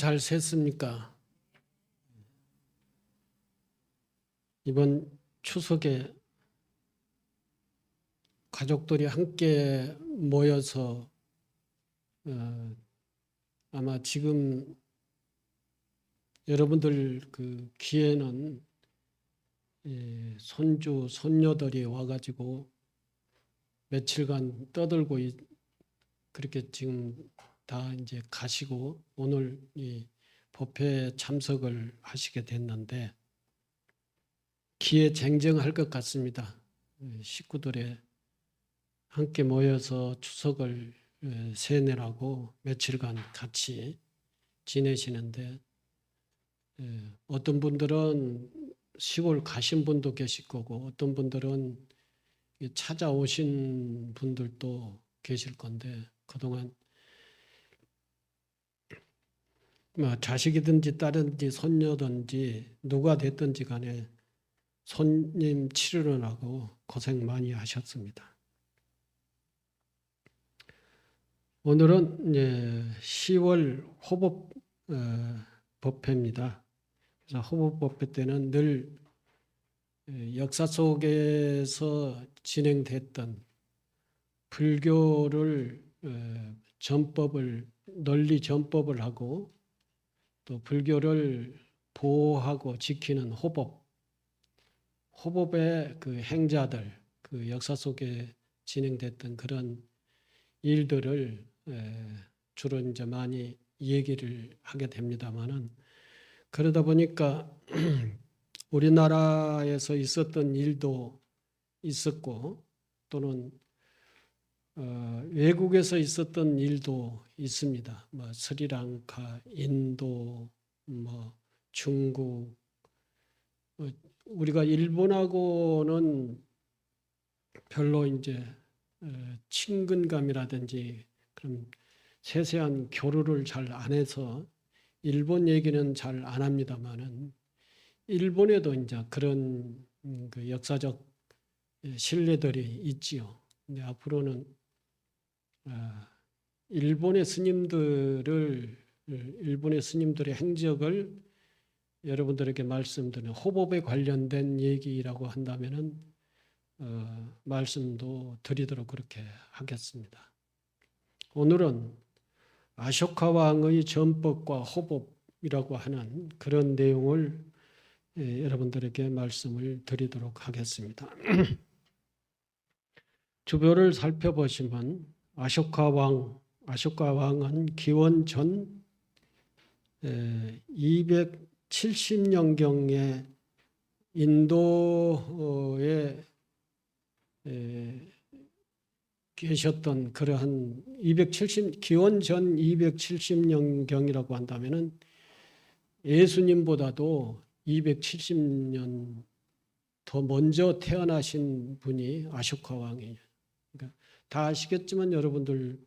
잘 샜습니까? 이번 추석에 가족들이 함께 모여서 아마 지금 여러분들 그 귀에는 손주, 손녀들이 와가지고 며칠간 떠들고 그렇게 지금 다 이제 가시고 오늘 이 법회에 참석을 하시게 됐는데 기회쟁정할 것 같습니다. 식구들의 함께 모여서 추석을 세내라고 며칠간 같이 지내시는데 어떤 분들은 시골 가신 분도 계실 거고 어떤 분들은 찾아오신 분들도 계실 건데 그동안 자식이든지 딸이든지 손녀든지 누가 됐든지 간에 손님 치르느라고 고생 많이 하셨습니다. 오늘은 이제 10월 호법 법회입니다. 그래서 호법 법회 때는 늘 역사 속에서 진행됐던 불교를 전법을 널리 전법을 하고 또 불교를 보호하고 지키는 호법의 그 행자들, 그 역사 속에 진행됐던 그런 일들을 주로 이제 많이 얘기를 하게 됩니다만은 그러다 보니까 우리나라에서 있었던 일도 있었고 또는 외국에서 있었던 일도 있습니다. 뭐 스리랑카, 인도, 뭐 중국, 우리가 일본하고는 별로 이제 친근감이라든지 그런 세세한 교류를 잘 안 해서 일본 얘기는 잘 안 합니다만은 일본에도 이제 그런 그 역사적 신뢰들이 있지요. 근데 앞으로는 일본의 스님들의 행적을 여러분들에게 말씀드리는 호법에 관련된 얘기라고 한다면은 말씀도 드리도록 그렇게 하겠습니다. 오늘은 아쇼카 왕의 전법과 호법이라고 하는 그런 내용을 여러분들에게 말씀을 드리도록 하겠습니다. 주변을 살펴보시면 아쇼카 왕은 기원 전 270년경에 인도에 계셨던 그러한 기원 전 270년경이라고 한다면은 예수님보다도 270년 더 먼저 태어나신 분이 아쇼카 왕이에요. 그러니까 다 아시겠지만 여러분들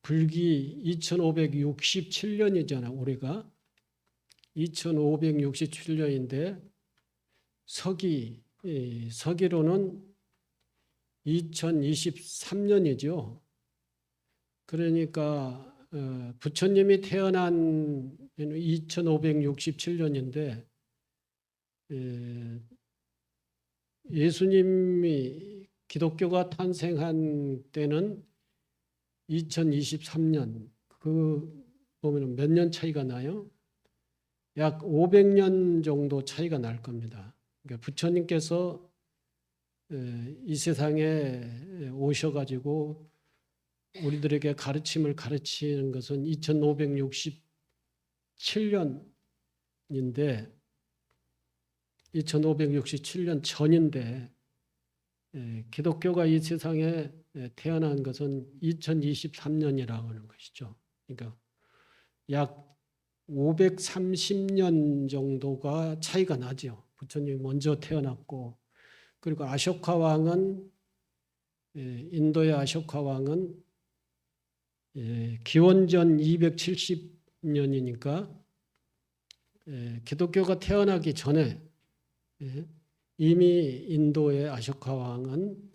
불기 2567년이잖아요. 올해가 2567년인데 서기로는 2023년이죠. 그러니까 부처님이 태어난 2567년인데 예수님이 기독교가 탄생한 때는 2023년. 그 보면 몇 년 차이가 나요? 약 500년 정도 차이가 날 겁니다. 그러니까 부처님께서 이 세상에 오셔가지고 우리들에게 가르침을 가르치는 것은 2567년인데 2567년 전인데 기독교가 이 세상에 태어난 것은 2023년이라고 하는 것이죠. 그러니까 약 530년 정도가 차이가 나죠. 부처님이 먼저 태어났고 그리고 아쇼카 왕은 인도의 아쇼카 왕은 기원전 270년이니까 기독교가 태어나기 전에 이미 인도의 아쇼카 왕은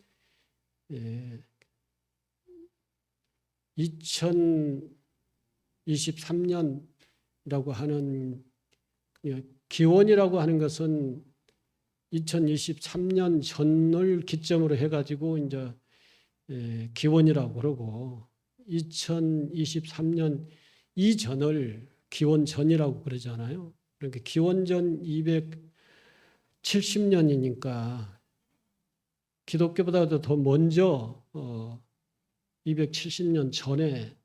2023년 하는, 기원이라고 하는 것은 2023년 전을 기점으로 해가지고 이제 기원이라고 그러고 2023년 이전을 기원 전이라고 그러잖아요. 그러니까 기원 전 270년이니까 기독교보다도 더 먼저 270년 전에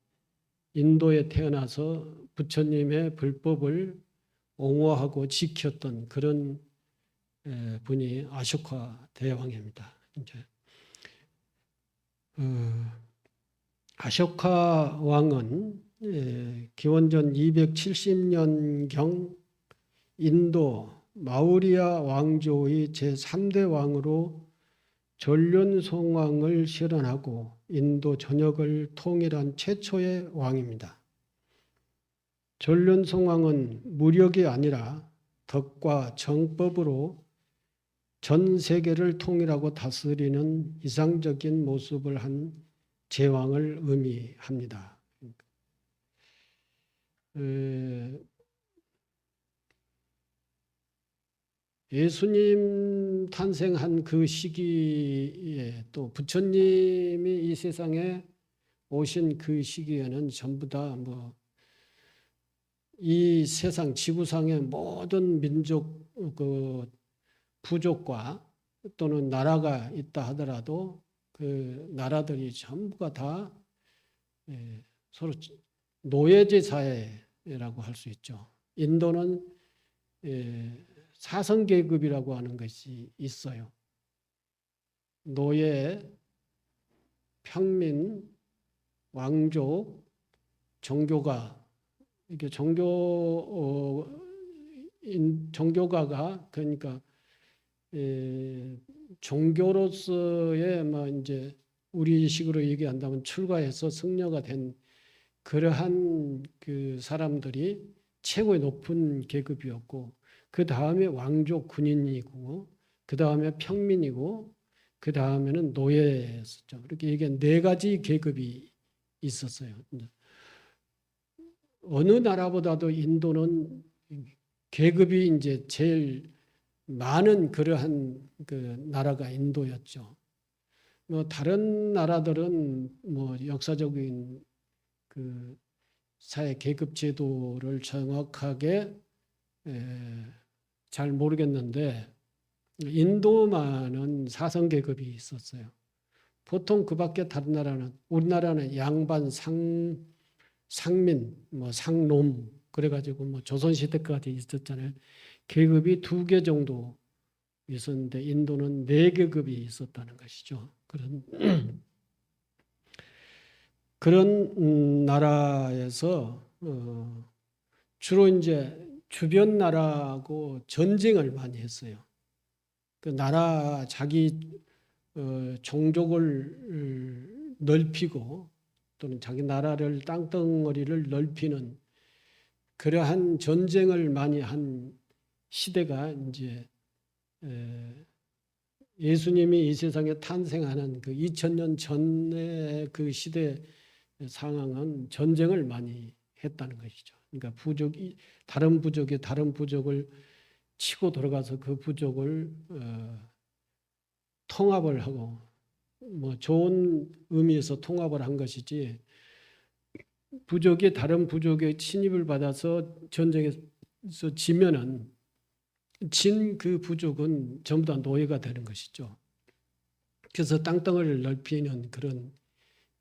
인도에 태어나서 부처님의 불법을 옹호하고 지켰던 그런 분이 아쇼카 대왕입니다. 이제 아쇼카 왕은 기원전 270년경 인도 마우리아 왕조의 제3대 왕으로 전륜송왕을 실현하고 인도 전역을 통일한 최초의 왕입니다. 전륜송왕은 무력이 아니라 덕과 정법으로 전 세계를 통일하고 다스리는 이상적인 모습을 한 제왕을 의미합니다. 예수님 탄생한 그 시기에 또 부처님이 이 세상에 오신 그 시기에는 전부 다 이 세상 지구상의 모든 민족 부족과 또는 나라가 있다 하더라도 그 나라들이 전부가 다 서로 노예제 사회라고 할 수 있죠. 인도는 사성계급이라고 하는 것이 있어요. 노예, 평민, 왕족, 종교가 이게 종교가가 그러니까 종교로서의 이제 우리식으로 얘기한다면 출가해서 승려가 된 그러한 그 사람들이 최고의 높은 계급이었고 그 다음에 왕족 군인이고 그 다음에 평민이고 그 다음에는 노예였었죠. 이렇게 이게 네 가지 계급이 있었어요. 어느 나라보다도 인도는 계급이 이제 제일 많은 그러한 그 나라가 인도였죠. 다른 나라들은 역사적인 그 사회 계급 제도를 정확하게 잘 모르겠는데 인도만은 사성 계급이 있었어요. 보통 그밖에 다른 나라는 우리나라는 양반, 상민, 상놈 그래가지고 조선시대까지 있었잖아요. 계급이 2개 정도 있었는데 인도는 4계급이 있었다는 것이죠. 그런 나라에서 주로 이제 주변 나라하고 전쟁을 많이 했어요. 그 나라 자기 종족을 넓히고 또는 자기 나라를 땅덩어리를 넓히는 그러한 전쟁을 많이 한 시대가 이제 예수님이 이 세상에 탄생하는 그 2000년 전의 그 시대 상황은 전쟁을 많이 했다는 것이죠. 그러니까 다른 부족이 다른 부족을 치고 들어가서 그 부족을 통합을 하고 좋은 의미에서 통합을 한 것이지 부족이 다른 부족의 침입을 받아서 전쟁에서 지면은 진 그 부족은 전부 다 노예가 되는 것이죠. 그래서 땅덩어리를 넓히는 그런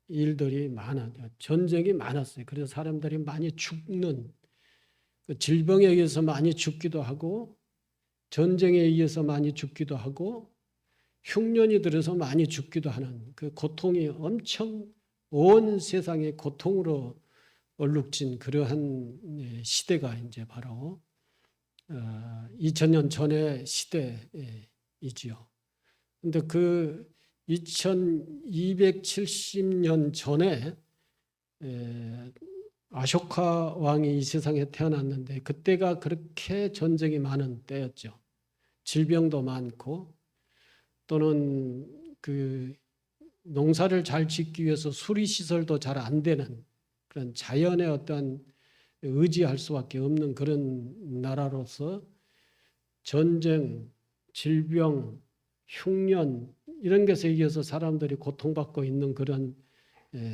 일들이 많았죠. 전쟁이 많았어요. 그래서 사람들이 많이 죽는 질병에 의해서 많이 죽기도 하고 전쟁에 의해서 많이 죽기도 하고 흉년이 들어서 많이 죽기도 하는 그 고통이 엄청 온 세상의 고통으로 얼룩진 그러한 시대가 이제 바로 2000년 전의 시대이지요. 근데 그 2270년 전에 아쇼카 왕이 이 세상에 태어났는데 그때가 그렇게 전쟁이 많은 때였죠. 질병도 많고 또는 그 농사를 잘 짓기 위해서 수리 시설도 잘 안 되는 그런 자연의 어떤 의지할 수밖에 없는 그런 나라로서 전쟁, 질병, 흉년 이런 것에 의해서 사람들이 고통받고 있는 그런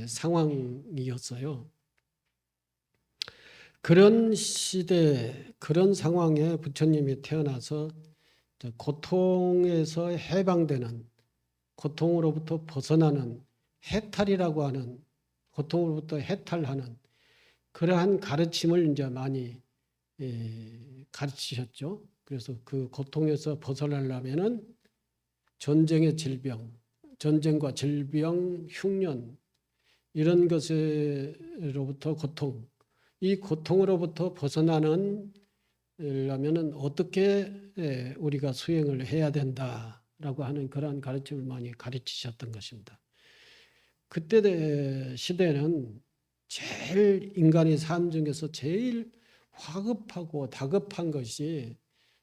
상황이었어요. 그런 시대, 그런 상황에 부처님이 태어나서 고통에서 해방되는, 고통으로부터 벗어나는 해탈이라고 하는, 고통으로부터 해탈하는 그러한 가르침을 이제 많이 가르치셨죠. 그래서 그 고통에서 벗어나려면은 전쟁의 질병, 전쟁과 질병, 흉년 이런 것으로부터 고통, 이 고통으로부터 벗어나는 려면은 어떻게 우리가 수행을 해야 된다라고 하는 그러한 가르침을 많이 가르치셨던 것입니다. 그때 시대는 제일 인간의 삶 중에서 제일 화급하고 다급한 것이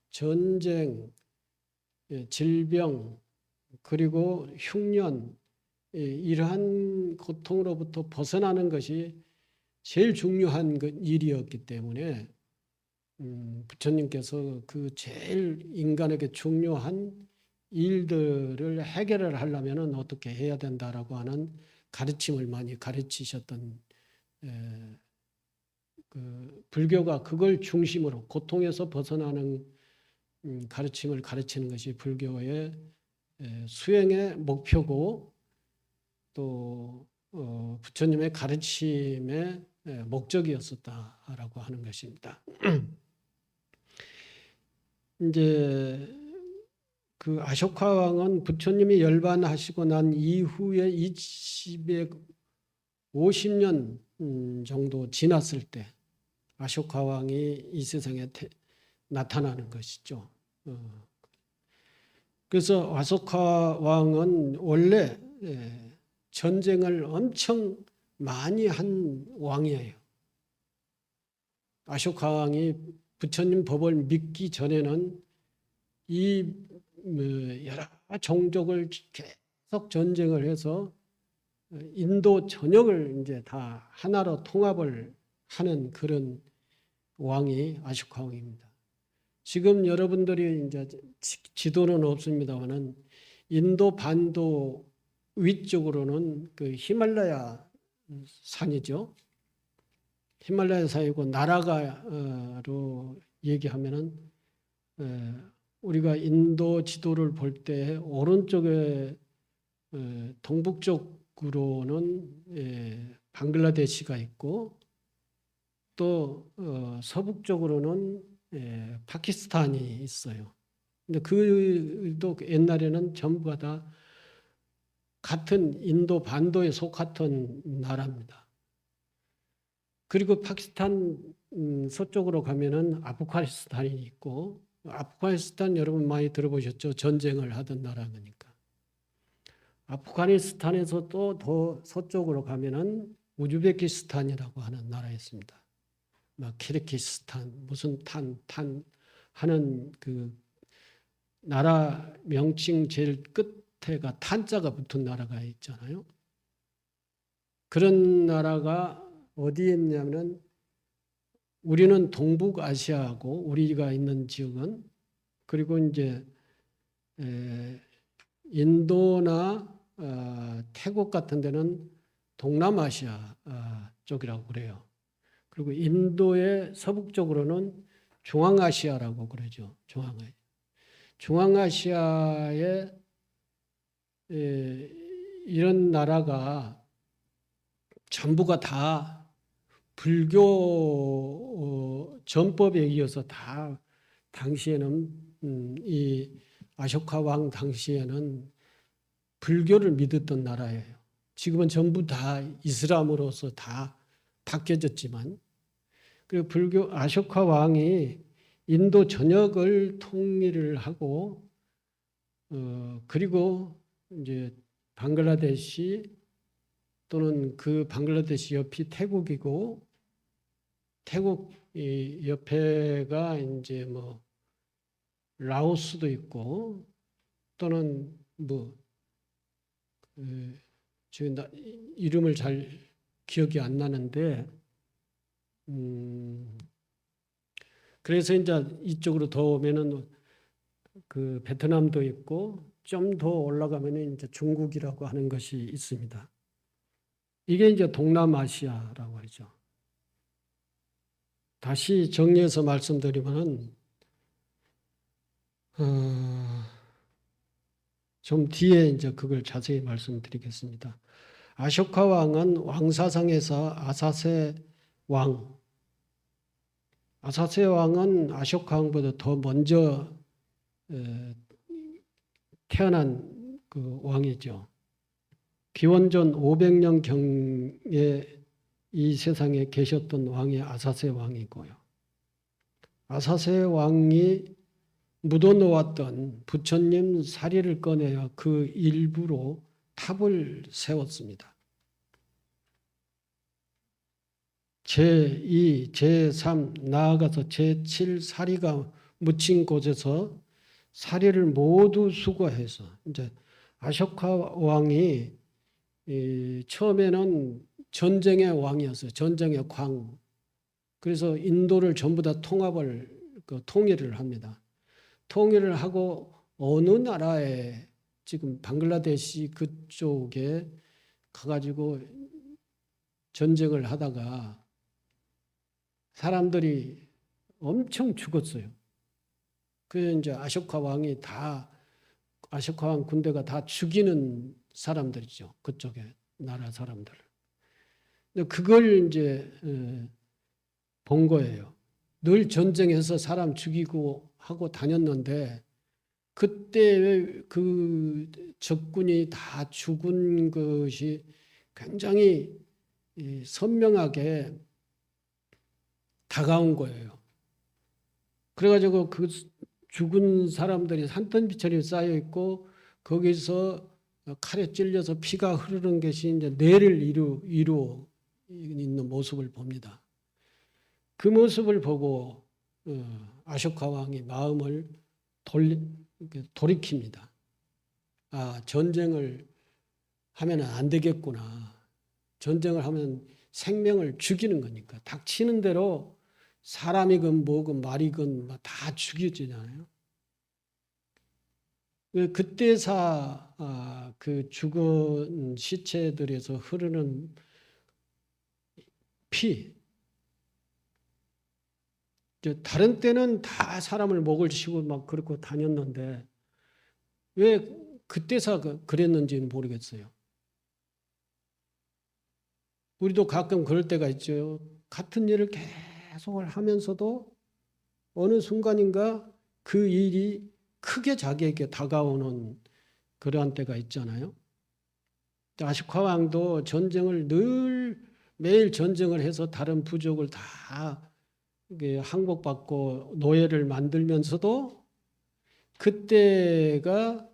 전쟁, 질병, 그리고 흉년, 이러한 고통으로부터 벗어나는 것이 제일 중요한 일이었기 때문에 부처님께서 그 제일 인간에게 중요한 일들을 해결을 하려면 어떻게 해야 된다라고 하는 가르침을 많이 가르치셨던 그 불교가 그걸 중심으로 고통에서 벗어나는 가르침을 가르치는 것이 불교의 수행의 목표고 또 부처님의 가르침의 목적이었었다라고 하는 것입니다. 이제 그 아쇼카 왕은 부처님이 열반하시고 난 이후에 50년 정도 지났을 때 아쇼카 왕이 이 세상에 나타나는 것이죠. 그래서 아쇼카 왕은 원래 전쟁을 엄청 많이 한 왕이에요. 아쇼카 왕이 부처님 법을 믿기 전에는 이 여러 종족을 계속 전쟁을 해서 인도 전역을 이제 다 하나로 통합을 하는 그런 왕이 아쇼카 왕입니다. 지금 여러분들이 이제 지도는 없습니다만은 인도 반도 위쪽으로는 그 히말라야 산이죠. 히말라야 산이고 나라가로 얘기하면은 우리가 인도 지도를 볼 때 오른쪽에 동북쪽으로는 방글라데시가 있고 또 서북쪽으로는 파키스탄이 있어요. 근데 그도 옛날에는 전부 다 같은 인도 반도에 속했던 나라입니다. 그리고 파키스탄 서쪽으로 가면은 아프가니스탄이 있고 아프가니스탄 여러분 많이 들어보셨죠? 전쟁을 하던 나라니까. 아프가니스탄에서 또 더 서쪽으로 가면은 우즈베키스탄이라고 하는 나라였습니다. 막 키르기스탄 무슨 탄 하는 그 나라 명칭 제일 끝에가 탄자가 붙은 나라가 있잖아요. 그런 나라가 어디에 있냐면은 우리는 동북아시아고 우리가 있는 지역은 그리고 이제 인도나 태국 같은 데는 동남아시아 쪽이라고 그래요. 그리고 인도의 서북쪽으로는 중앙아시아라고 그러죠. 중앙아시아에 이런 나라가 전부가 다 불교 전법에 의해서 다 당시에는 이 아쇼카 왕 당시에는 불교를 믿었던 나라예요. 지금은 전부 다 이슬람으로서 다 바뀌어졌지만 그리고 불교 아쇼카 왕이 인도 전역을 통일을 하고 그리고 이제 방글라데시 또는 그 방글라데시 옆이 태국이고 태국 옆에가 이제 뭐 라오스도 있고 또는 뭐 지금 이름을 잘 기억이 안 나는데 그래서 이제 이쪽으로 더 오면은 그 베트남도 있고 좀 더 올라가면은 이제 중국이라고 하는 것이 있습니다. 이게 이제 동남아시아라고 하죠. 다시 정리해서 말씀드리면은 좀 뒤에 이제 그걸 자세히 말씀드리겠습니다. 아쇼카 왕은 왕사상에서 아사세 왕, 아사세 왕은 아쇼카 왕보다 더 먼저 태어난 그 왕이죠. 기원전 500년경에 이 세상에 계셨던 왕이 아사세 왕이고요. 아사세 왕이 묻어놓았던 부처님 사리를 꺼내어 그 일부로 탑을 세웠습니다. 제2, 제3, 나아가서 제7 사리가 묻힌 곳에서 사리를 모두 수거해서 이제 아쇼카 왕이 처음에는 전쟁의 왕이었어요. 전쟁의 광. 그래서 인도를 전부 다 통일을 합니다. 통일을 하고 어느 나라에 지금 방글라데시 그쪽에 가가지고 전쟁을 하다가 사람들이 엄청 죽었어요. 그래서 이제 아쇼카 왕 군대가 다 죽이는 사람들이죠. 그쪽에 나라 사람들. 근데 그걸 이제 본 거예요. 늘 전쟁해서 사람 죽이고 하고 다녔는데 그때 그 적군이 다 죽은 것이 굉장히 선명하게 다가온 거예요. 그래가지고 그 죽은 사람들이 산더미처럼 쌓여 있고 거기서 칼에 찔려서 피가 흐르는 것이 이제 뇌를 이루어 있는 모습을 봅니다. 그 모습을 보고 아쇼카 왕이 마음을 돌이킵니다. 아, 전쟁을 하면 안 되겠구나. 전쟁을 하면 생명을 죽이는 거니까 닥치는 대로 사람이건 뭐건 말이건 다 죽여지잖아요. 그때사 그 죽은 시체들에서 흐르는 피, 다른 때는 다 사람을 목을 치고 막 그렇고 다녔는데 왜 그때사 그랬는지는 모르겠어요. 우리도 가끔 그럴 때가 있죠. 같은 일을 계속 하면서도 어느 순간인가 그 일이 크게 자기에게 다가오는 그러한 때가 있잖아요. 아쇼카 왕도 전쟁을 늘 매일 전쟁을 해서 다른 부족을 다 항복받고 노예를 만들면서도 그때가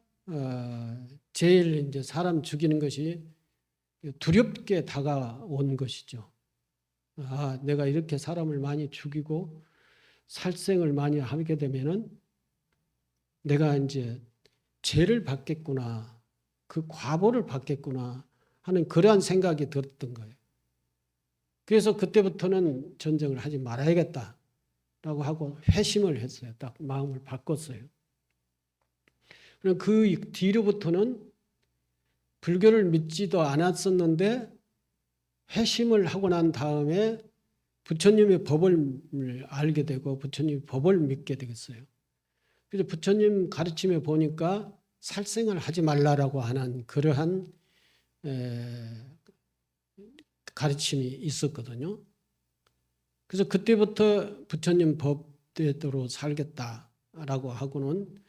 제일 이제 사람 죽이는 것이 두렵게 다가온 것이죠. 아, 내가 이렇게 사람을 많이 죽이고 살생을 많이 하게 되면은 내가 이제 죄를 받겠구나, 그 과보를 받겠구나 하는 그러한 생각이 들었던 거예요. 그래서 그때부터는 전쟁을 하지 말아야겠다라고 하고 회심을 했어요. 딱 마음을 바꿨어요. 그럼 그 뒤로부터는 불교를 믿지도 않았었는데 회심을 하고 난 다음에 부처님의 법을 알게 되고 부처님의 법을 믿게 되겠어요. 그래서 부처님 가르침에 보니까 살생을 하지 말라라고 하는 그러한 가르침이 있었거든요. 그래서 그때부터 부처님 법대로 살겠다라고 하고는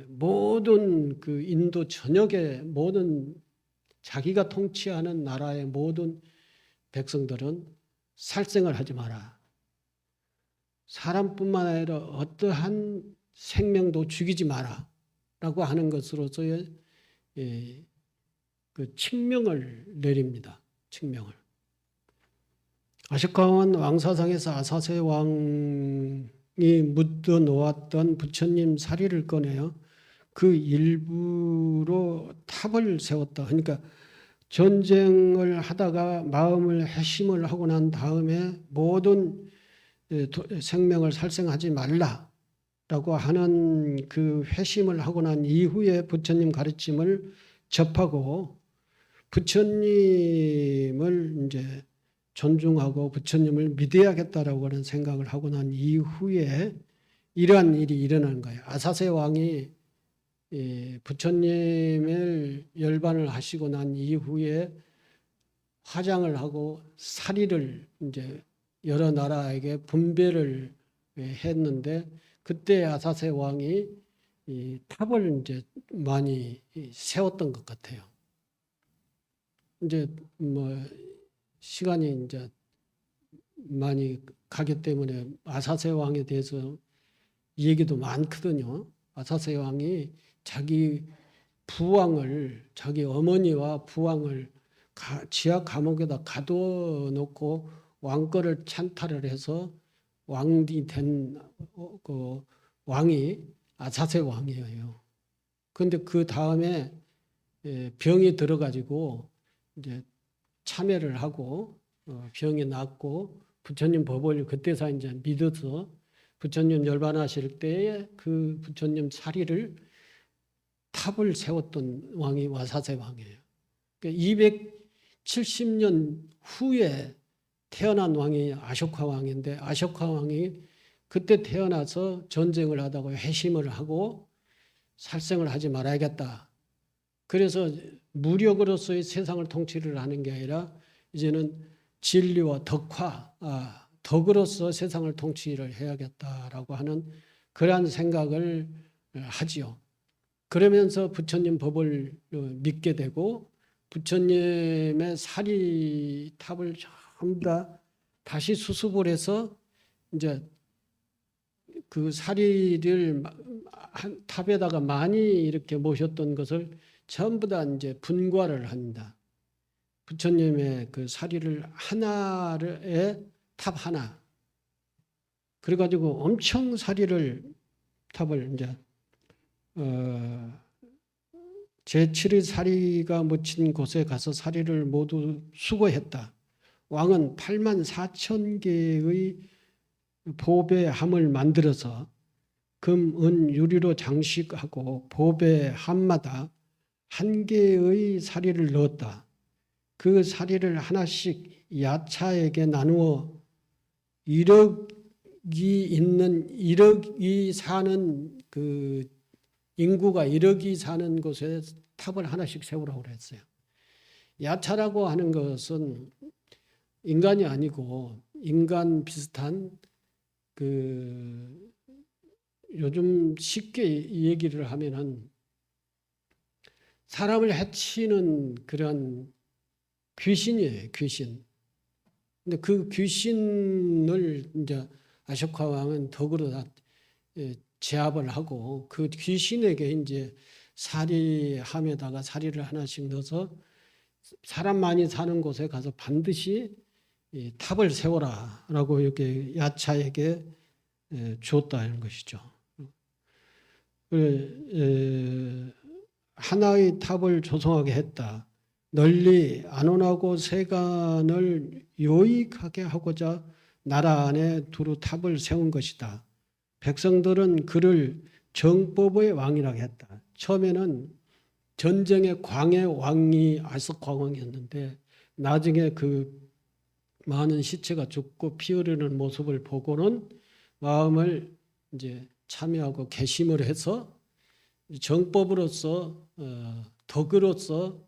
모든 그 인도 전역의 모든 자기가 통치하는 나라의 모든 백성들은 살생을 하지 마라. 사람뿐만 아니라 어떠한 생명도 죽이지 마라. 라고 하는 것으로서의 그 칙명을 내립니다. 칙명을. 아쇼카 왕은 왕사상에서 아사세 왕이 묻어 놓았던 부처님 사리를 꺼내어 그 일부로 탑을 세웠다. 그러니까 전쟁을 하다가 마음을 회심을 하고 난 다음에 모든 생명을 살생하지 말라라고 하는 그 회심을 하고 난 이후에 부처님 가르침을 접하고 부처님을 이제 존중하고 부처님을 믿어야겠다라고 하는 생각을 하고 난 이후에 이러한 일이 일어난 거예요. 아사세 왕이 부처님을 열반을 하시고 난 이후에 화장을 하고 사리를 이제 여러 나라에게 분배를 했는데 그때 아사세 왕이 이 탑을 이제 많이 세웠던 것 같아요. 이제 뭐 시간이 이제 많이 가기 때문에 아사세 왕에 대해서 얘기도 많거든요. 아사세 왕이 자기 부왕을 자기 어머니와 부왕을 지하 감옥에다 가둬놓고 왕권을 찬탈을 해서 왕이 된 그 왕이 아사세 왕이에요. 그런데 그 다음에 병이 들어가지고 이제 참회를 하고 병이 낫고 부처님 법을 그때서 이제 믿어서 부처님 열반하실 때에 그 부처님 사리를 탑을 세웠던 왕이 와사세 왕이에요. 그러니까 270년 후에 태어난 왕이 아쇼카 왕인데 아쇼카 왕이 그때 태어나서 전쟁을 하다가 회심을 하고 살생을 하지 말아야겠다. 그래서 무력으로서의 세상을 통치를 하는 게 아니라 이제는 진리와 덕으로서 세상을 통치를 해야겠다라고 하는 그러한 생각을 하지요. 그러면서 부처님 법을 믿게 되고 부처님의 사리탑을 전부 다 다시 수습을 해서 이제 그 사리를 탑에다가 많이 이렇게 모셨던 것을 전부 다 이제 분과를 한다. 부처님의 그 사리를 하나에 탑 하나. 그래가지고 엄청 사리를 탑을 이제 제7의 사리가 묻힌 곳에 가서 사리를 모두 수거했다. 왕은 84,000개의 보배 함을 만들어서 금, 은, 유리로 장식하고 보배 함마다 한 개의 사리를 넣었다. 그 사리를 하나씩 야차에게 나누어 1억이 사는 그 인구가 1억이 사는 곳에 탑을 하나씩 세우라고 그랬어요. 야차라고 하는 것은 인간이 아니고 인간 비슷한 그 요즘 쉽게 얘기를 하면은 사람을 해치는 그런 귀신이에요, 귀신. 근데 그 귀신을 이제 아쇼카 왕은 덕으로 다 제압을 하고 그 귀신에게 이제 사리함에다가 사리를 하나씩 넣어서 사람 많이 사는 곳에 가서 반드시 이 탑을 세워라라고 이렇게 야차에게 줬다는 것이죠. 하나의 탑을 조성하게 했다. 널리 안온하고 세간을 요익하게 하고자 나라 안에 두루 탑을 세운 것이다. 백성들은 그를 정법의 왕이라고 했다. 처음에는 전쟁의 광의 왕이 아석광왕이었는데 나중에 그 많은 시체가 죽고 피 흐르는 모습을 보고는 마음을 이제 참여하고 개심을 해서 정법으로서 덕으로서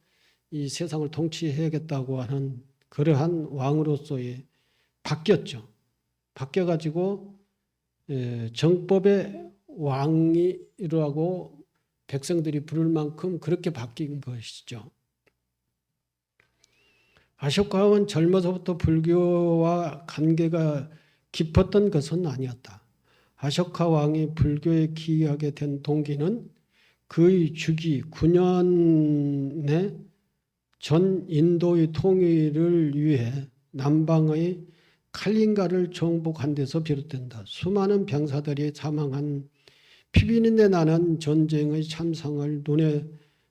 이 세상을 통치해야겠다고 하는 그러한 왕으로서의 바뀌었죠. 바뀌어가지고 정법의 왕이라고 백성들이 부를 만큼 그렇게 바뀐 것이죠. 아쇼카 왕은 젊어서부터 불교와 관계가 깊었던 것은 아니었다. 아쇼카 왕이 불교에 기하게 된 동기는 그의 주기 9년에 전 인도의 통일을 위해 남방의 칼린가를 정복한 데서 비롯된다. 수많은 병사들이 사망한 피비린내 나는 전쟁의 참상을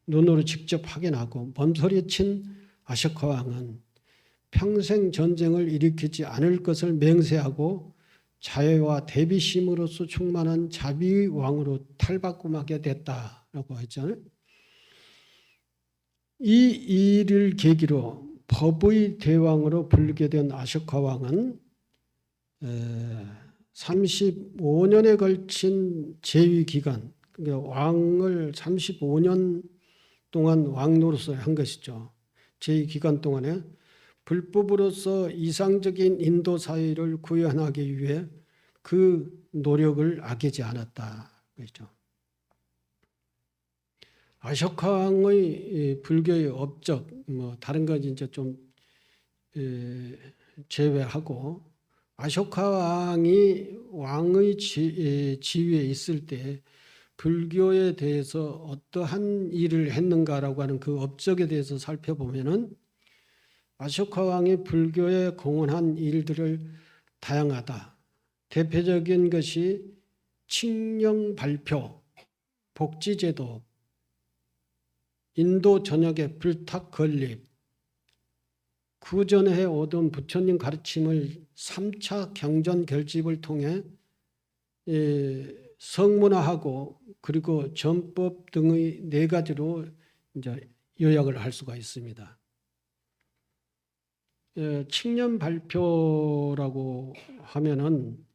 눈으로 직접 확인하고 몸서리친 아쇼카 왕은 평생 전쟁을 일으키지 않을 것을 맹세하고 자애와 대비심으로서 충만한 자비 왕으로 탈바꿈하게 됐다라고 했잖아요. 이 일을 계기로 법의 대왕으로 불리게 된 아쇼카 왕은 35년에 걸친 재위 기간, 그러니까 왕을 35년 동안 왕노릇을 한 것이죠. 재위 기간 동안에 불법으로서 이상적인 인도 사회를 구현하기 위해 그 노력을 아끼지 않았다. 그렇죠. 아쇼카 왕의 불교의 업적, 다른 건 이제 좀 제외하고 아쇼카 왕의 지위에 있을 때 불교에 대해서 어떠한 일을 했는가라고 하는 그 업적에 대해서 살펴보면은 아쇼카 왕이 불교에 공헌한 일들을 다양하다. 대표적인 것이 칙령 발표, 복지제도, 인도 전역의 불탁 건립, 그 전에 해오던 부처님 가르침을 3차 경전 결집을 통해 성문화하고 그리고 전법 등의 4가지로 이제 요약을 할 수가 있습니다. 칙년 발표라고 하면은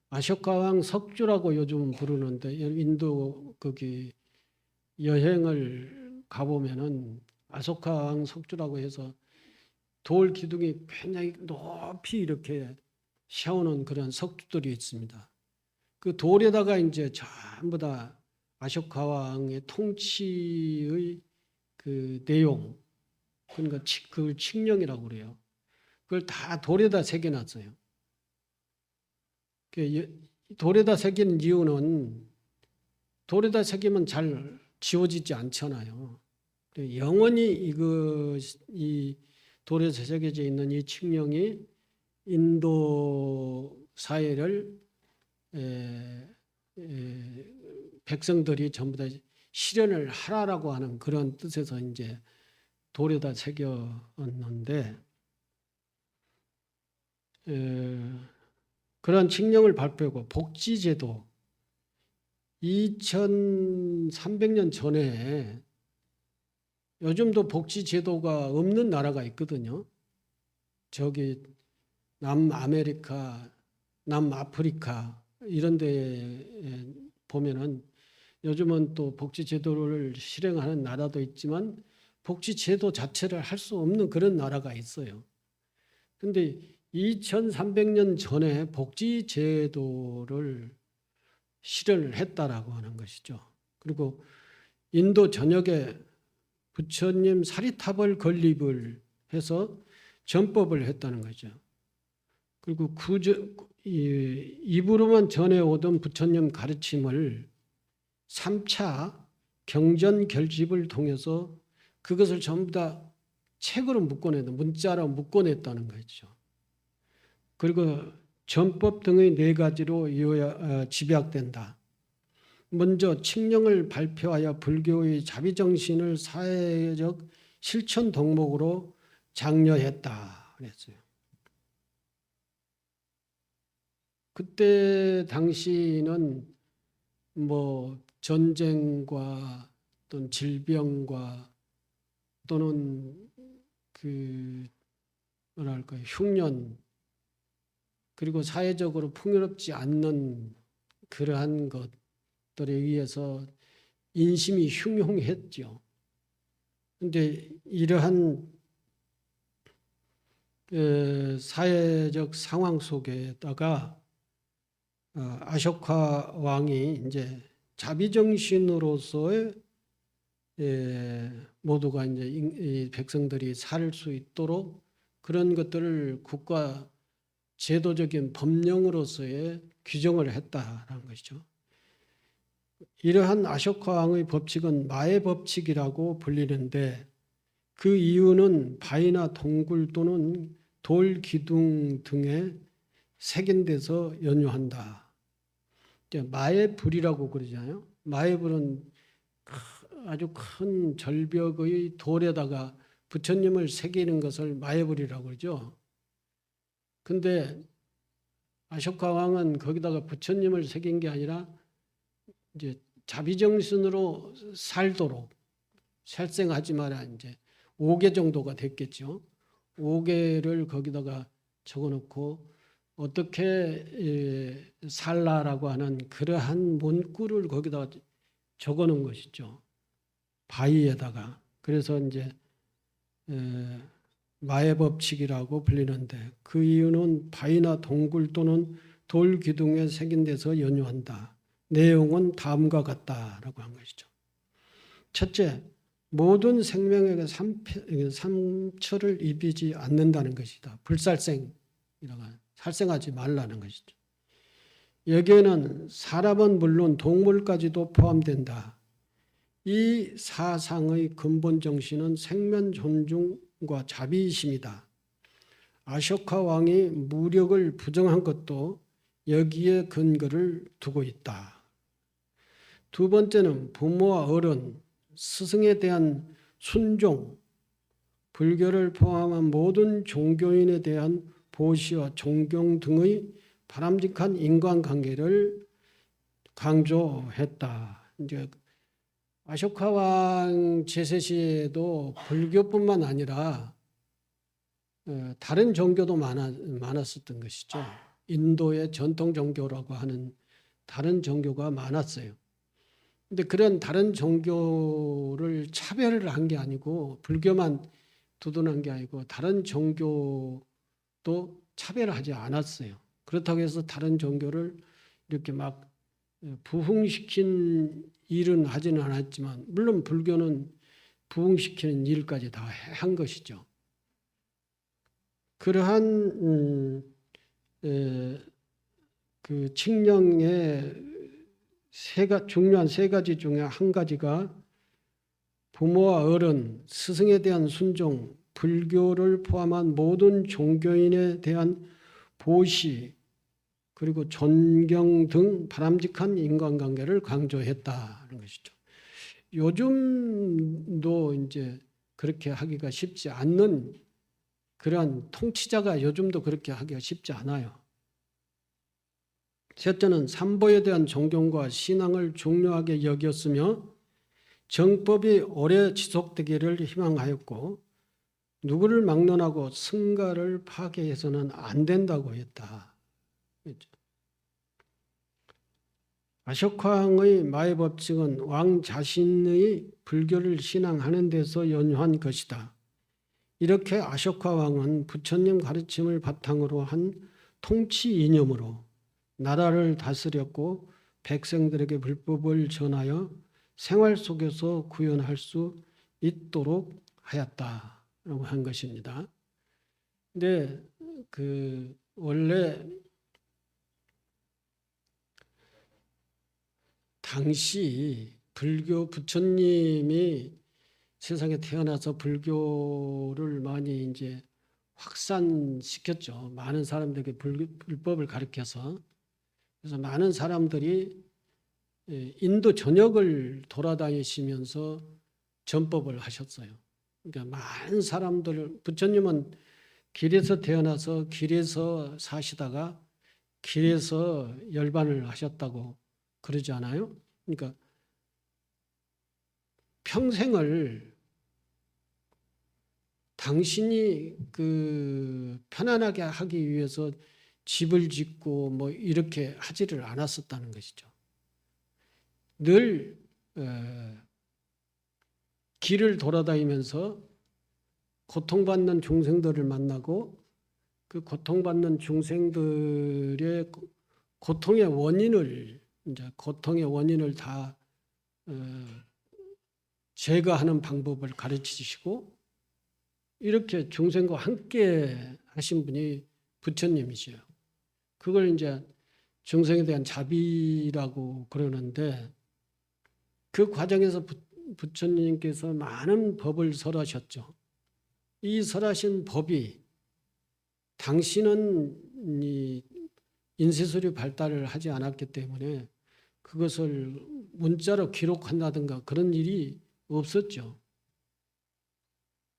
아쇼카 왕 석주라고 요즘 부르는데 인도 거기 여행을 가보면은 아쇼카 왕 석주라고 해서 돌 기둥이 굉장히 높이 이렇게 세우는 그런 석주들이 있습니다. 그 돌에다가 이제 전부 다 아쇼카 왕의 통치의 그 내용, 그러니까 그걸 칙령이라고 그래요. 그걸 다 돌에다 새겨놨어요. 돌에다 새기는 이유는 돌에다 새기면 잘 지워지지 않잖아요. 영원히 이 돌에서 새겨져 있는 이 칙령이 인도 사회를 백성들이 전부 다 실현을 하라라고 하는 그런 뜻에서 이제 돌에다 새겼는데 그런 칙령을 발표하고 복지제도 2300년 전에 요즘도 복지제도가 없는 나라가 있거든요. 저기 남아메리카, 남아프리카 이런 데 보면은 요즘은 또 복지제도를 실행하는 나라도 있지만 복지제도 자체를 할 수 없는 그런 나라가 있어요. 그런데 2300년 전에 복지제도를 실현을 했다라고 하는 것이죠. 그리고 인도 전역에 부처님 사리탑을 건립을 해서 전법을 했다는 거죠. 그리고 입으로만 전해오던 부처님 가르침을 3차 경전 결집을 통해서 그것을 전부 다 책으로 묶어냈다, 문자로 묶어냈다는 거죠. 그리고 전법 등의 4가지로 집약된다. 먼저 칙령을 발표하여 불교의 자비정신을 사회적 실천 덕목으로 장려했다 그랬어요. 그때 당시는 뭐 전쟁과 또는 질병과 또는 그 뭐랄까요, 흉년 그리고 사회적으로 풍요롭지 않는 그러한 것들에 의해서 인심이 흉흉했죠. 그런데 이러한 사회적 상황 속에다가 아쇼카 왕이 이제 자비정신으로서의 모두가 이제 백성들이 살 수 있도록 그런 것들을 국가 제도적인 법령으로서의 규정을 했다라는 것이죠. 이러한 아쇼카 왕의 법칙은 마의 법칙이라고 불리는데 그 이유는 바위나 동굴 또는 돌 기둥 등에 새긴 데서 연유한다. 마의 불이라고 그러잖아요. 마의 불은 아주 큰 절벽의 돌에다가 부처님을 새기는 것을 마예불이라고 그러죠. 근데 아쇼카 왕은 거기다가 부처님을 새긴 게 아니라 이제 자비정신으로 살도록 살생하지 마라, 이제 5개 정도가 됐겠죠. 5개를 거기다가 적어놓고 어떻게 살라라고 하는 그러한 문구를 거기다가 적어놓은 것이죠. 바위에다가. 그래서 이제 마예법칙이라고 불리는데, 그 이유는 바위나 동굴 또는 돌 기둥에 새긴 데서 연유한다. 내용은 다음과 같다라고 한 것이죠. 첫째, 모든 생명에게 삼처를 입히지 않는다는 것이다. 불살생이라고 살생하지 말라는 것이죠. 여기에는 사람은 물론 동물까지도 포함된다. 이 사상의 근본 정신은 생명 존중과 자비심이다. 아쇼카 왕이 무력을 부정한 것도 여기에 근거를 두고 있다. 두 번째는 부모와 어른, 스승에 대한 순종, 불교를 포함한 모든 종교인에 대한 보시와 존경 등의 바람직한 인간관계를 강조했다. 이제 아쇼카 왕 제세 시에도 불교뿐만 아니라 다른 종교도 많았었던 것이죠. 인도의 전통 종교라고 하는 다른 종교가 많았어요. 근데 그런 다른 종교를 차별을 한 게 아니고, 불교만 두둔한 게 아니고 다른 종교도 차별하지 않았어요. 그렇다고 해서 다른 종교를 이렇게 막 부흥시킨 일은 하지는 않았지만, 물론 불교는 부흥시키는 일까지 다 한 것이죠. 그러한 그 칙령의 중요한 세 가지 중에 한 가지가 부모와 어른, 스승에 대한 순종, 불교를 포함한 모든 종교인에 대한 보시, 그리고 존경 등 바람직한 인간관계를 강조했다는 것이죠. 요즘도 이제 그렇게 하기가 쉽지 않는, 그러한 통치자가 요즘도 그렇게 하기가 쉽지 않아요. 셋째는 삼보에 대한 존경과 신앙을 중요하게 여겼으며 정법이 오래 지속되기를 희망하였고, 누구를 막론하고 승가를 파괴해서는 안 된다고 했다. 아쇼카 왕의 마예법칙은 왕 자신의 불교를 신앙하는 데서 연유한 것이다. 이렇게 아쇼카 왕은 부처님 가르침을 바탕으로 한 통치 이념으로 나라를 다스렸고, 백성들에게 불법을 전하여 생활 속에서 구현할 수 있도록 하였다라고 한 것입니다. 근데 원래 당시 불교 부처님이 세상에 태어나서 불교를 많이 이제 확산시켰죠. 많은 사람들에게 불법을 가르쳐서. 그래서 많은 사람들이 인도 전역을 돌아다니시면서 전법을 하셨어요. 그러니까 많은 사람들, 부처님은 길에서 태어나서 길에서 사시다가 길에서 열반을 하셨다고 그러지 않아요? 그러니까 평생을 당신이 편안하게 하기 위해서 집을 짓고 뭐 이렇게 하지를 않았었다는 것이죠. 늘 길을 돌아다니면서 고통받는 중생들을 만나고, 그 고통받는 중생들의 고통의 원인을 다 제거하는 방법을 가르치시고, 이렇게 중생과 함께 하신 분이 부처님이시요. 그걸 이제 중생에 대한 자비라고 그러는데, 그 과정에서 부처님께서 많은 법을 설하셨죠. 이 설하신 법이, 당신은 이 인쇄술이 발달을 하지 않았기 때문에 그것을 문자로 기록한다든가 그런 일이 없었죠.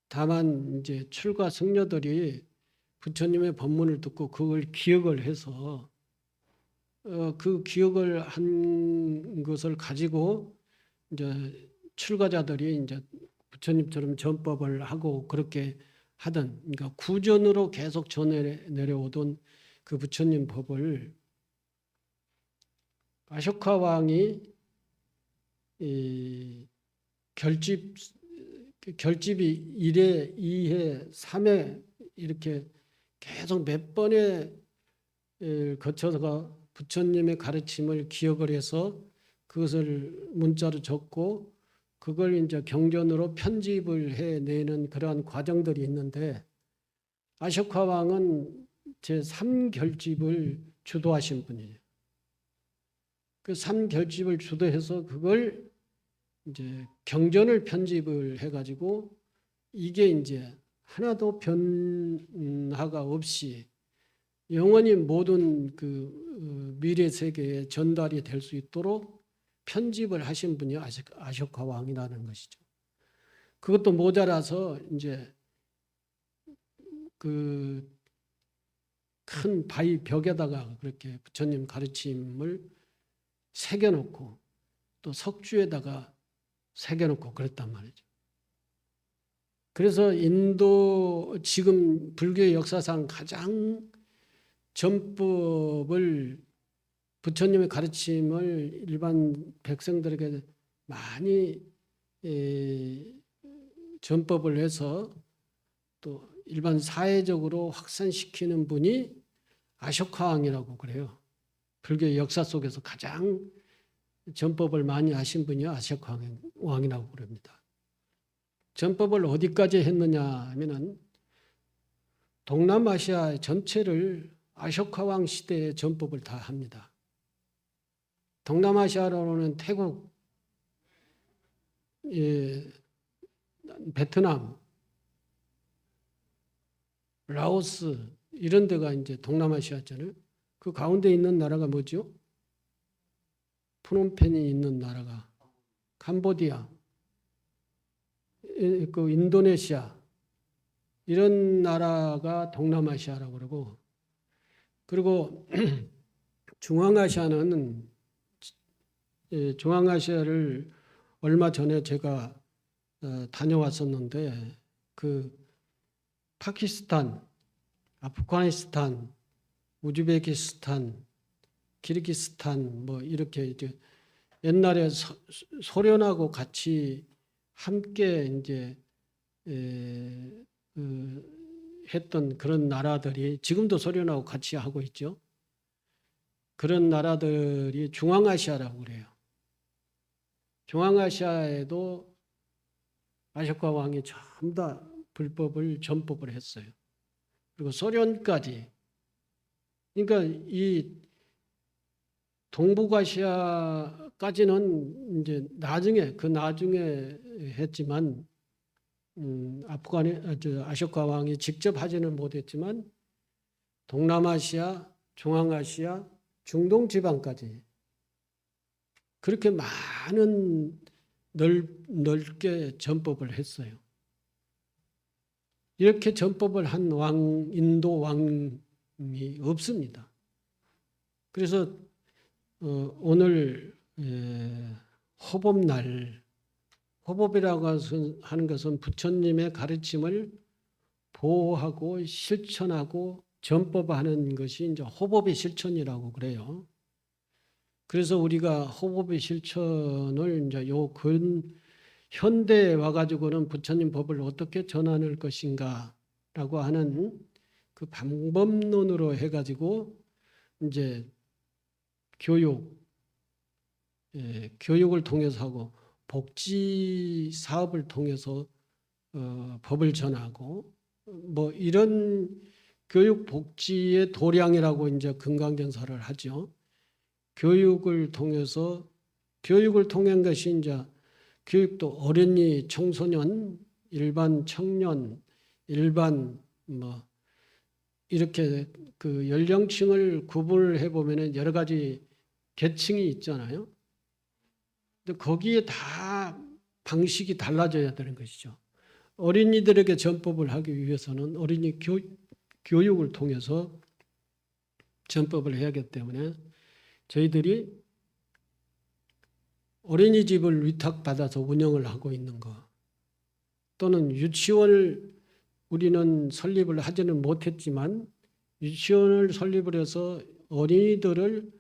다만 이제 출가 승려들이 부처님의 법문을 듣고 그걸 기억을 해서 그 기억을 한 것을 가지고 이제 출가자들이 이제 부처님처럼 전법을 하고 그렇게 하던, 그러니까 구전으로 계속 전해 내려오던 그 부처님 법을 아쇼카 왕이 이 결집이 1회, 2회, 3회 이렇게 계속 몇 번에 거쳐서 부처님의 가르침을 기억을 해서 그것을 문자로 적고 그걸 이제 경전으로 편집을 해내는 그러한 과정들이 있는데, 아쇼카 왕은 제3결집을 주도하신 분이에요. 그 3결집을 주도해서 그걸 이제 경전을 편집을 해가지고 이게 이제 하나도 변화가 없이 영원히 모든 그 미래 세계에 전달이 될 수 있도록 편집을 하신 분이 아쇼카 왕이라는 것이죠. 그것도 모자라서 이제 그 큰 바위 벽에다가 그렇게 부처님 가르침을 새겨놓고 또 석주에다가 새겨놓고 그랬단 말이죠. 그래서 인도 지금 불교의 역사상 가장 전법을, 부처님의 가르침을 일반 백성들에게 많이 전법을 해서 또 일반 사회적으로 확산시키는 분이 아쇼카 왕이라고 그래요. 불교의 역사 속에서 가장 전법을 많이 하신 분이 아쇼카 왕이라고 그럽니다. 전법을 어디까지 했느냐 하면은 동남아시아 전체를 아쇼카 왕 시대의 전법을 다 합니다. 동남아시아로는 태국, 베트남, 라오스 이런 데가 이제 동남아시아잖아요. 그 가운데 있는 나라가 뭐죠? 프놈펜이 있는 나라가 캄보디아, 그 인도네시아 이런 나라가 동남아시아라고 그러고, 그리고 중앙아시아는 중앙아시아를 얼마 전에 제가 다녀왔었는데 그 파키스탄, 아프가니스탄, 우즈베키스탄, 키르기스탄 뭐 이렇게 이제 옛날에 소련하고 같이 함께 이제 했던 그런 나라들이 지금도 소련하고 같이 하고 있죠. 그런 나라들이 중앙아시아라고 그래요. 중앙아시아에도 아쇼카 왕이 전부 다 불법을 전법을 했어요. 그리고 소련까지. 그러니까 이 동북아시아까지는 이제 나중에 했지만 아쇼카 왕이 직접 하지는 못했지만 동남아시아, 중앙아시아, 중동 지방까지 그렇게 많은 넓게 전법을 했어요. 이렇게 전법을 한 인도 왕이 없습니다. 그래서 오늘 호법날, 호법이라고 하는 것은 부처님의 가르침을 보호하고 실천하고 전법하는 것이 이제 호법의 실천이라고 그래요. 그래서 우리가 호법의 실천을 이제 현대에 와가지고는 부처님 법을 어떻게 전하는 것인가라고 하는 그 방법론으로 해가지고 이제 교육을 통해서 하고 복지 사업을 통해서 법을 전하고 뭐 이런 교육 복지의 도량이라고 이제 금강전사를 하죠. 교육을 통한 것이 이제 교육도 어린이, 청소년, 일반 청년, 일반 뭐 이렇게 그 연령층을 구분을 해보면 여러 가지 계층이 있잖아요. 근데 거기에 다 방식이 달라져야 되는 것이죠. 어린이들에게 전법을 하기 위해서는 어린이 교육을 통해서 전법을 해야 하기 때문에 저희들이 어린이집을 위탁받아서 운영을 하고 있는 거, 또는 유치원을 우리는 설립을 하지는 못했지만 유치원을 설립을 해서 어린이들을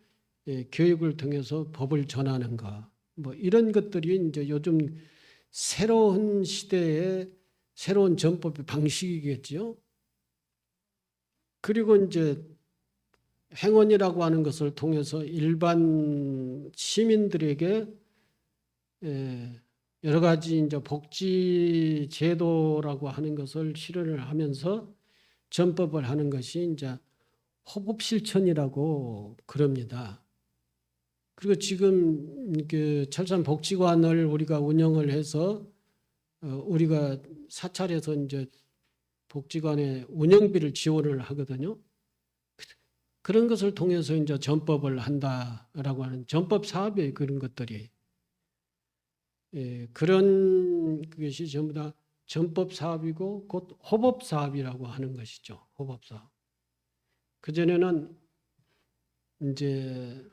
교육을 통해서 법을 전하는 거, 뭐 이런 것들이 이제 요즘 새로운 시대의 새로운 전법의 방식이겠죠. 그리고 이제 행원이라고 하는 것을 통해서 일반 시민들에게 여러 가지 이제 복지 제도라고 하는 것을 실현을 하면서 전법을 하는 것이 이제 호법 실천이라고 그럽니다. 그리고 지금 그 철산복지관을 우리가 운영을 해서 우리가 사찰에서 이제 복지관에 운영비를 지원을 하거든요. 그런 것을 통해서 이제 전법을 한다라고 하는 전법 사업이에요. 그런 것들이. 그런 것이 전부 다 전법 사업이고 곧 호법 사업이라고 하는 것이죠. 호법 사업. 그전에는 이제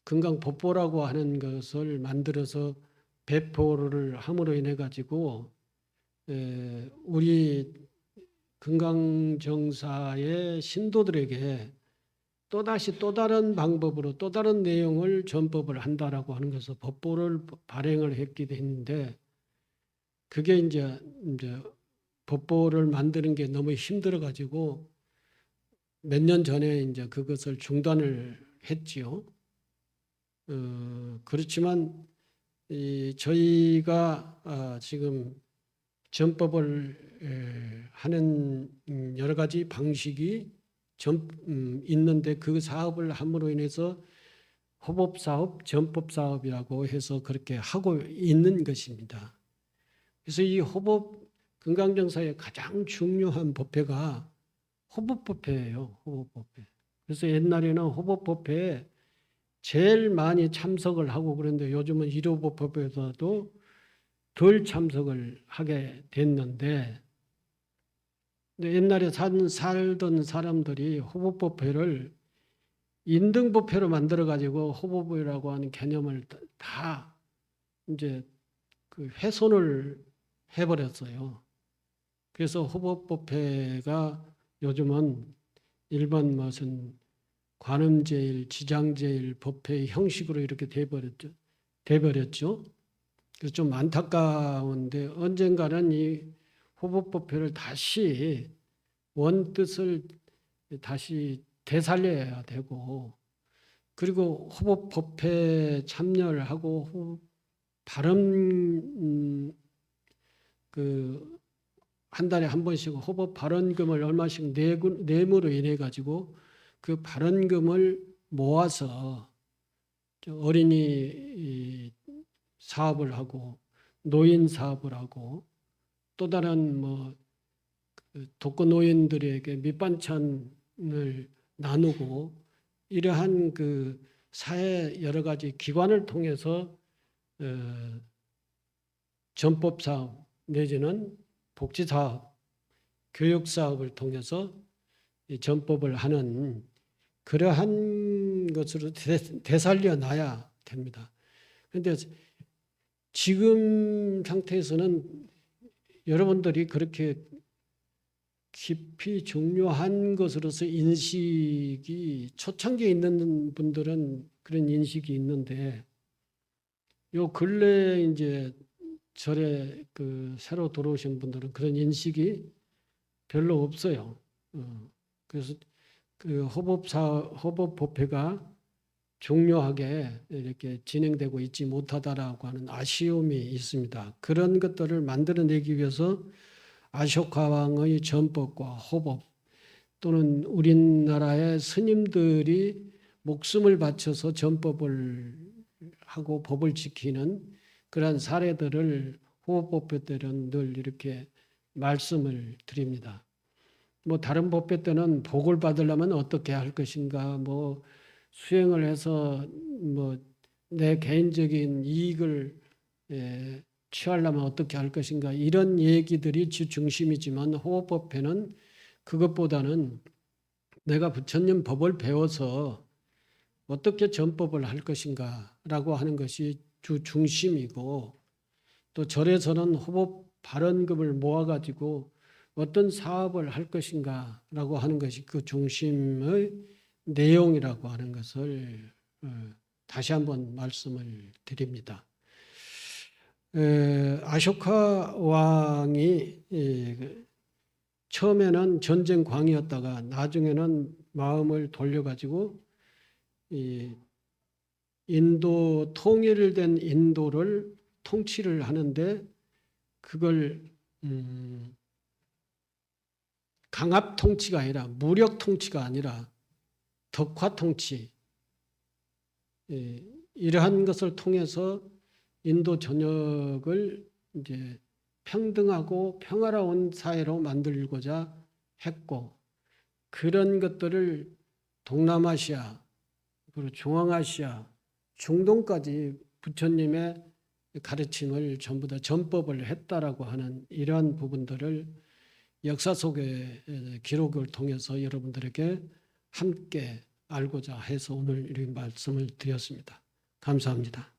건강법보라고 하는 것을 만들어서 배포를 함으로 인해 가지고 우리 건강정사의 신도들에게 또다시 또 다른 방법으로 또 다른 내용을 전법을 한다라고 하는 것을 법보를 발행을 했기도 했는데, 그게 이제 법보를 만드는 게 너무 힘들어 가지고 몇 년 전에 이제 그것을 중단을 했지요. 그렇지만 저희가 지금 전법을 하는 여러 가지 방식이 있는데, 그 사업을 함으로 인해서 호법사업, 전법사업이라고 해서 그렇게 하고 있는 것입니다. 그래서 이 호법 건강정사의 가장 중요한 법회가 호법법회예요. 호법법회. 그래서 옛날에는 호법법회에 제일 많이 참석을 하고 그런데 요즘은 일요법회보다도 덜 참석을 하게 됐는데, 옛날에 살던 사람들이 호법법회를 인등법회로 만들어 가지고 호법회라고 하는 개념을 다 이제 그 훼손을 해버렸어요. 그래서 호법법회가 요즘은 일반 무슨 관음제일, 지장제일 법회의 형식으로 이렇게 돼버렸죠. 그래서 좀 안타까운데 언젠가는 이 호법법회를 다시 원뜻을 다시 되살려야 되고, 그리고 호법법회 참여를 하고 발언 한 달에 한 번씩 호법 발언금을 얼마씩 내므로 인해 가지고 그 발언금을 모아서 어린이 사업을 하고 노인 사업을 하고 또 다른 뭐 독거노인들에게 밑반찬을 나누고 이러한 그 사회 여러 가지 기관을 통해서 전법 사업 내지는 복지 사업, 교육 사업을 통해서 전법을 하는 그러한 것으로 되살려 놔야 됩니다. 그런데 지금 상태에서는 여러분들이 그렇게 깊이 중요한 것으로서 인식이 초창기에 있는 분들은 그런 인식이 있는데, 요 근래 이제 절에 새로 들어오신 분들은 그런 인식이 별로 없어요. 그래서 그 호법법회가 중요하게 이렇게 진행되고 있지 못하다라고 하는 아쉬움이 있습니다. 그런 것들을 만들어내기 위해서 아쇼카 왕의 전법과 호법, 또는 우리나라의 스님들이 목숨을 바쳐서 전법을 하고 법을 지키는 그러한 사례들을 호법법회 때는 늘 이렇게 말씀을 드립니다. 뭐 다른 법회 때는 복을 받으려면 어떻게 할 것인가, 뭐 수행을 해서 뭐 내 개인적인 이익을 취하려면 어떻게 할 것인가 이런 얘기들이 중심이지만 호흡법회는 그것보다는 내가 부처님 법을 배워서 어떻게 전법을 할 것인가라고 하는 것이 주 중심이고 또 절에서는 호법 발언급을 모아가지고 어떤 사업을 할 것인가라고 하는 것이 그 중심의 내용이라고 하는 것을 다시 한번 말씀을 드립니다. 아쇼카 왕이 처음에는 전쟁광이었다가 나중에는 마음을 돌려가지고 인도 통일된 인도를 통치를 하는데 그걸 강압 통치가 아니라 무력 통치가 아니라 덕화 통치 이러한 것을 통해서 인도 전역을 이제 평등하고 평화로운 사회로 만들고자 했고 그런 것들을 동남아시아 그리고 중앙아시아 중동까지 부처님의 가르침을 전부 다 전법을 했다라고 하는 이러한 부분들을 역사 속의 기록을 통해서 여러분들에게 함께 알고자 해서 오늘 이 말씀을 드렸습니다. 감사합니다.